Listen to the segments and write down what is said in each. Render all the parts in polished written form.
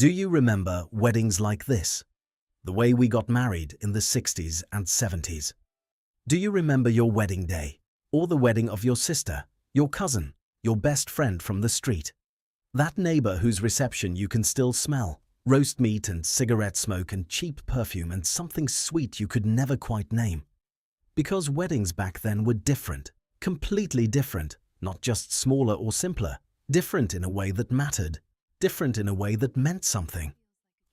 Do you remember weddings like this? The way we got married in the 60s and 70s. Do you remember your wedding day, or the wedding of your sister, your cousin, your best friend from the street? That neighbor whose reception you can still smell, roast meat and cigarette smoke and cheap perfume and something sweet you could never quite name. Because weddings back then were different, completely different, not just smaller or simpler, different in a way that mattered, different in a way that meant something.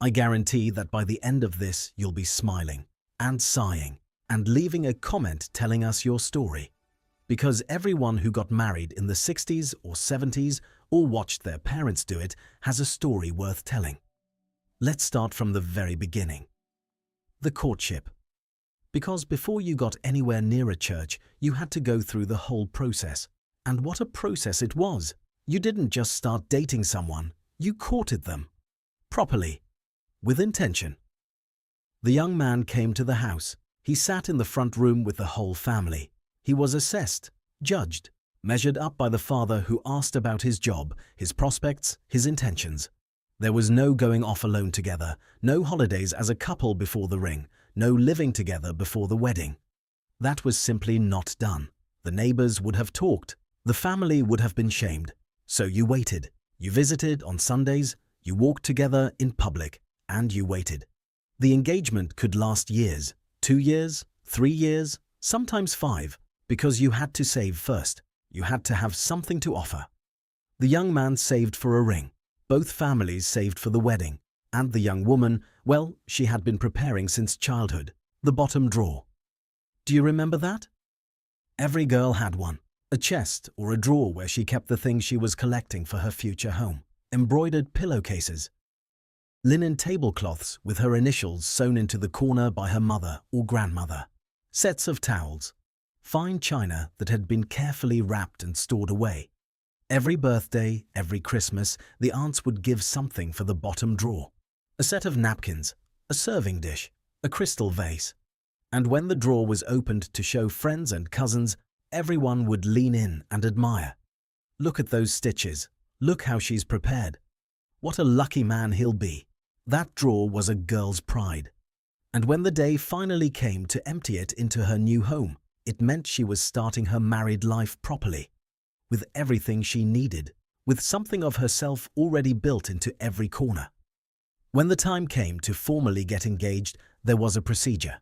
I guarantee that by the end of this you'll be smiling and sighing and leaving a comment telling us your story. Because everyone who got married in the 60s or 70s or watched their parents do it has a story worth telling. Let's start from the very beginning. The courtship. Because before you got anywhere near a church, you had to go through the whole process. And what a process it was! You didn't just start dating someone, you courted them. Properly. With intention. The young man came to the house. He sat in the front room with the whole family. He was assessed, judged, measured up by the father who asked about his job, his prospects, his intentions. There was no going off alone together, no holidays as a couple before the ring, no living together before the wedding. That was simply not done. The neighbors would have talked. The family would have been shamed. So you waited. You visited on Sundays. You walked together in public. And you waited. The engagement could last years, 2 years, 3 years, sometimes 5, because you had to save first. You had to have something to offer. The young man saved for a ring. Both families saved for the wedding. And the young woman, well, she had been preparing since childhood. The bottom drawer. Do you remember that? Every girl had one. A chest or a drawer where she kept the things she was collecting for her future home. Embroidered pillowcases. Linen tablecloths with her initials sewn into the corner by her mother or grandmother. Sets of towels. Fine china that had been carefully wrapped and stored away. Every birthday, every Christmas, the aunts would give something for the bottom drawer. A set of napkins, a serving dish, a crystal vase. And when the drawer was opened to show friends and cousins, everyone would lean in and admire. Look at those stitches. Look how she's prepared. What a lucky man he'll be. That drawer was a girl's pride. And when the day finally came to empty it into her new home, it meant she was starting her married life properly. With everything she needed, with something of herself already built into every corner. When the time came to formally get engaged, there was a procedure.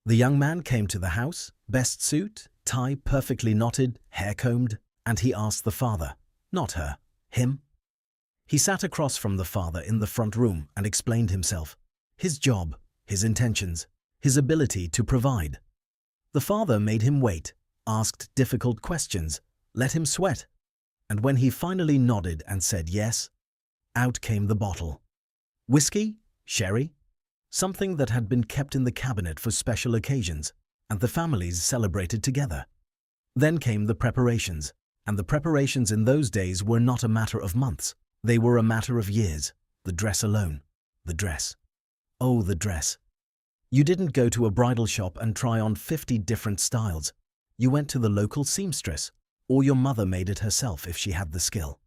The young man came to the house, best suit, tie perfectly knotted, hair combed, and he asked the father, not her, him. He sat across from the father in the front room and explained himself, his job, his intentions, his ability to provide. The father made him wait, asked difficult questions, let him sweat. And when he finally nodded and said yes, out came the bottle. Whiskey? Sherry? Something that had been kept in the cabinet for special occasions, and the families celebrated together. Then came the preparations, and the preparations in those days were not a matter of months. They were a matter of years. The dress alone. The dress. Oh, the dress. You didn't go to a bridal shop and try on 50 different styles. You went to the local seamstress, or your mother made it herself if she had the skill.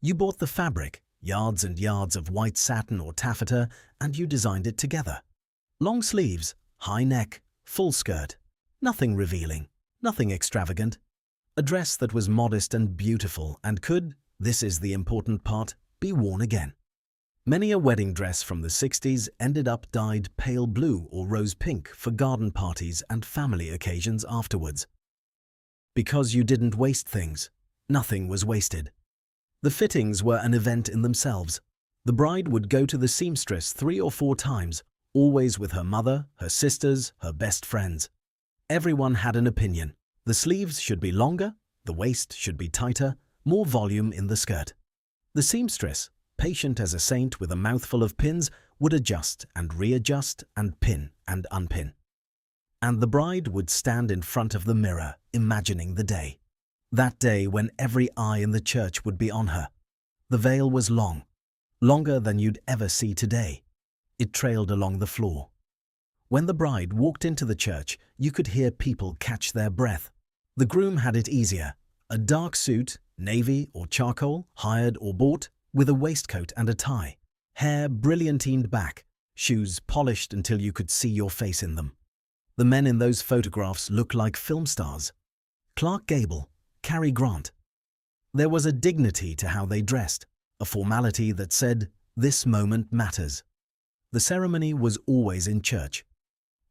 You bought the fabric, yards and yards of white satin or taffeta, and you designed it together. Long sleeves, high neck, full skirt. Nothing revealing, nothing extravagant. A dress that was modest and beautiful and could, this is the important part, be worn again. Many a wedding dress from the 60s ended up dyed pale blue or rose pink for garden parties and family occasions afterwards. Because you didn't waste things. Nothing was wasted. The fittings were an event in themselves. The bride would go to the seamstress 3 or 4 times, always with her mother, her sisters, her best friends. Everyone had an opinion. The sleeves should be longer, the waist should be tighter, more volume in the skirt. The seamstress, patient as a saint with a mouthful of pins, would adjust and readjust and pin and unpin. And the bride would stand in front of the mirror, imagining the day. That day when every eye in the church would be on her. The veil was long, longer than you'd ever see today. It trailed along the floor. When the bride walked into the church, you could hear people catch their breath. The groom had it easier. A dark suit, navy or charcoal, hired or bought, with a waistcoat and a tie. Hair brilliantined back, shoes polished until you could see your face in them. The men in those photographs looked like film stars. Clark Gable, Cary Grant. There was a dignity to how they dressed, a formality that said, "This moment matters." The ceremony was always in church.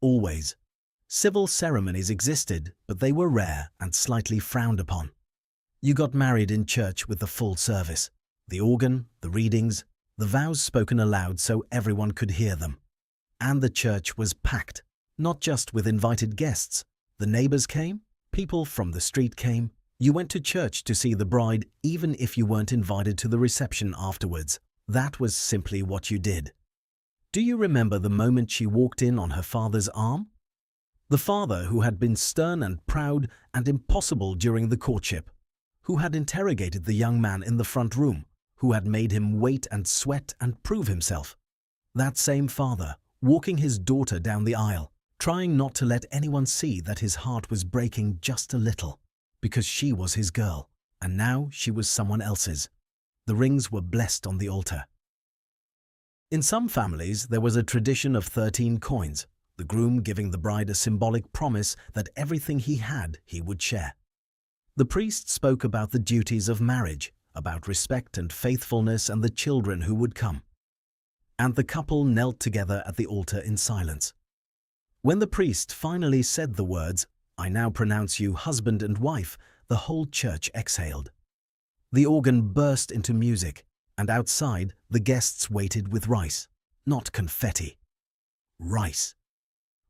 Always. Civil ceremonies existed, but they were rare and slightly frowned upon. You got married in church with the full service. The organ, the readings, the vows spoken aloud so everyone could hear them. And the church was packed, not just with invited guests. The neighbors came, people from the street came. You went to church to see the bride even if you weren't invited to the reception afterwards. That was simply what you did. Do you remember the moment she walked in on her father's arm? The father who had been stern and proud and impossible during the courtship, who had interrogated the young man in the front room, who had made him wait and sweat and prove himself. That same father, walking his daughter down the aisle, trying not to let anyone see that his heart was breaking just a little, because she was his girl, and now she was someone else's. The rings were blessed on the altar. In some families, there was a tradition of 13 coins, the groom giving the bride a symbolic promise that everything he had, he would share. The priest spoke about the duties of marriage, about respect and faithfulness and the children who would come. And the couple knelt together at the altar in silence. When the priest finally said the words, "I now pronounce you husband and wife," the whole church exhaled. The organ burst into music, and outside the guests waited with rice, not confetti. Rice.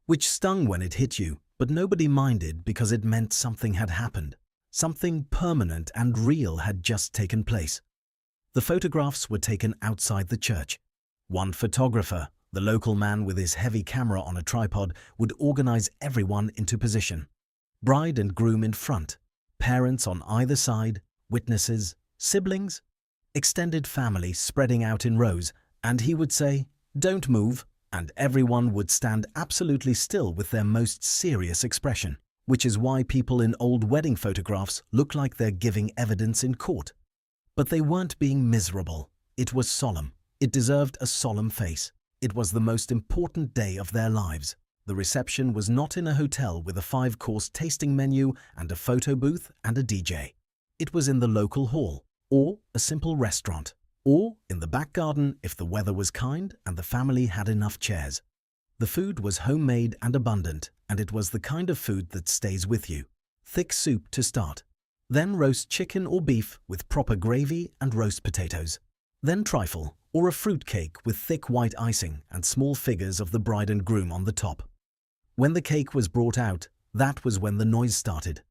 Which stung when it hit you, but nobody minded because it meant something had happened. Something permanent and real had just taken place. The photographs were taken outside the church. One photographer, the local man with his heavy camera on a tripod, would organize everyone into position. Bride and groom in front, parents on either side, witnesses, siblings, extended family spreading out in rows, and he would say, "Don't move," and everyone would stand absolutely still with their most serious expression, which is why people in old wedding photographs look like they're giving evidence in court. But they weren't being miserable. It was solemn. It deserved a solemn face. It was the most important day of their lives. The reception was not in a hotel with a 5-course tasting menu and a photo booth and a DJ. It was in the local hall, or a simple restaurant, or in the back garden if the weather was kind and the family had enough chairs. The food was homemade and abundant, and it was the kind of food that stays with you. Thick soup to start. Then roast chicken or beef with proper gravy and roast potatoes. Then trifle, or a fruit cake with thick white icing and small figures of the bride and groom on the top. When the cake was brought out, that was when the noise started.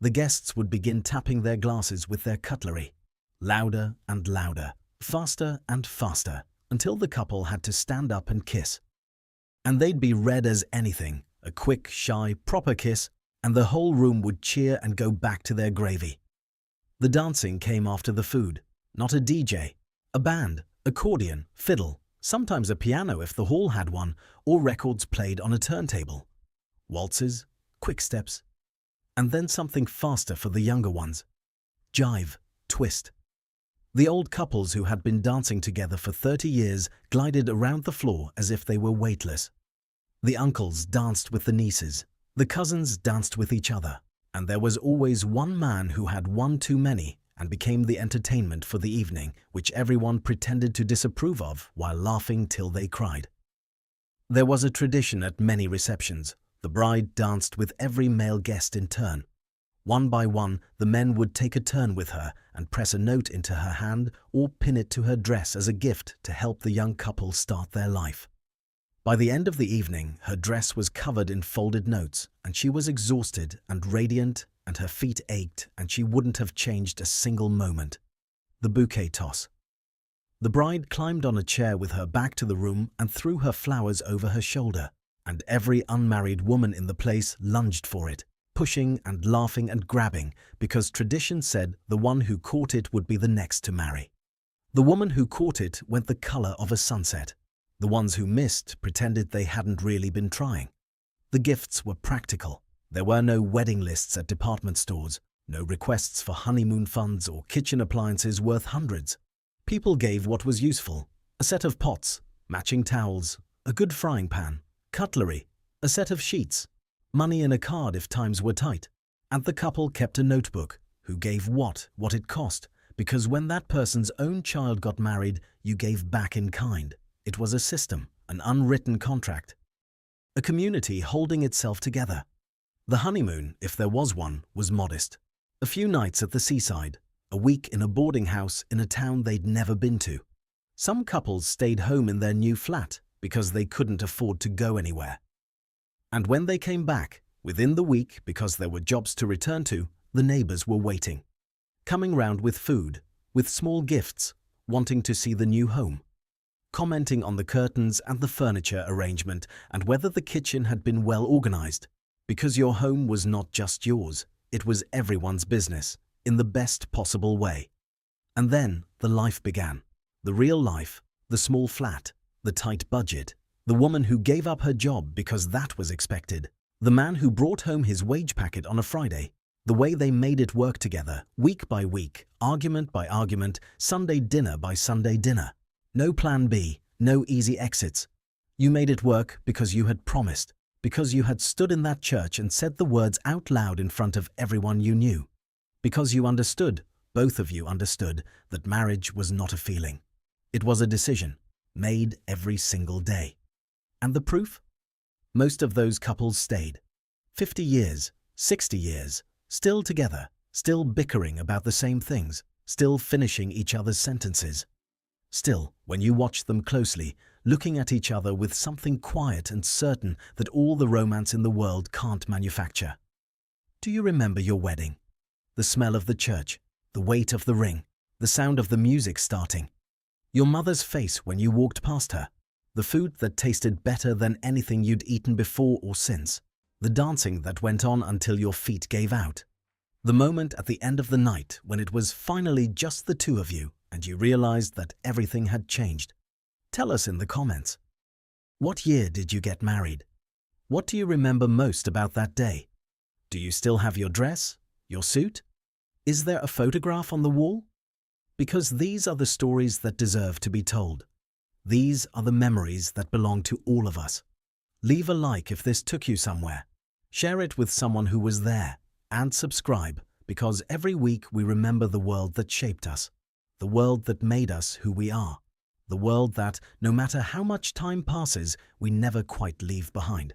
The guests would begin tapping their glasses with their cutlery. Louder and louder, faster and faster, until the couple had to stand up and kiss. And they'd be red as anything, a quick, shy, proper kiss, and the whole room would cheer and go back to their gravy. The dancing came after the food, not a DJ, a band, accordion, fiddle, sometimes a piano if the hall had one, or records played on a turntable. Waltzes, quick steps, and then something faster for the younger ones. Jive, twist. The old couples who had been dancing together for 30 years glided around the floor as if they were weightless. The uncles danced with the nieces, the cousins danced with each other, and there was always one man who had one too many and became the entertainment for the evening, which everyone pretended to disapprove of while laughing till they cried. There was a tradition at many receptions. The bride danced with every male guest in turn. One by one, the men would take a turn with her and press a note into her hand or pin it to her dress as a gift to help the young couple start their life. By the end of the evening, her dress was covered in folded notes, and she was exhausted and radiant, and her feet ached, and she wouldn't have changed a single moment. The bouquet toss. The bride climbed on a chair with her back to the room and threw her flowers over her shoulder, and every unmarried woman in the place lunged for it, pushing and laughing and grabbing, because tradition said the one who caught it would be the next to marry. The woman who caught it went the color of a sunset. The ones who missed pretended they hadn't really been trying. The gifts were practical. There were no wedding lists at department stores, no requests for honeymoon funds or kitchen appliances worth hundreds. People gave what was useful, A set of pots, matching towels, a good frying pan, cutlery, a set of sheets, money in a card if times were tight. And the couple kept a notebook, who gave what it cost, because when that person's own child got married, you gave back in kind. It was a system, an unwritten contract. A community holding itself together. The honeymoon, if there was one, was modest. A few nights at the seaside, a week in a boarding house in a town they'd never been to. Some couples stayed home in their new flat because they couldn't afford to go anywhere. And when they came back, within the week, because there were jobs to return to, the neighbors were waiting. Coming round with food, with small gifts, wanting to see the new home. Commenting on the curtains and the furniture arrangement and whether the kitchen had been well organized. Because your home was not just yours, it was everyone's business, in the best possible way. And then the life began. The real life, the small flat, the tight budget, the woman who gave up her job because that was expected, the man who brought home his wage packet on a Friday, the way they made it work together, week by week, argument by argument, Sunday dinner by Sunday dinner. No plan B, no easy exits. You made it work because you had promised, because you had stood in that church and said the words out loud in front of everyone you knew. Because you understood, both of you understood, that marriage was not a feeling. It was a decision, made every single day. And the proof? Most of those couples stayed. 50 years, 60 years, still together, still bickering about the same things, still finishing each other's sentences. Still, when you watch them closely, looking at each other with something quiet and certain that all the romance in the world can't manufacture. Do you remember your wedding? The smell of the church, the weight of the ring, the sound of the music starting. Your mother's face when you walked past her. The food that tasted better than anything you'd eaten before or since. The dancing that went on until your feet gave out. The moment at the end of the night when it was finally just the two of you and you realized that everything had changed. Tell us in the comments. What year did you get married? What do you remember most about that day? Do you still have your dress? Your suit? Is there a photograph on the wall? Because these are the stories that deserve to be told. These are the memories that belong to all of us. Leave a like if this took you somewhere. Share it with someone who was there. And subscribe, because every week we remember the world that shaped us. The world that made us who we are. The world that, no matter how much time passes, we never quite leave behind.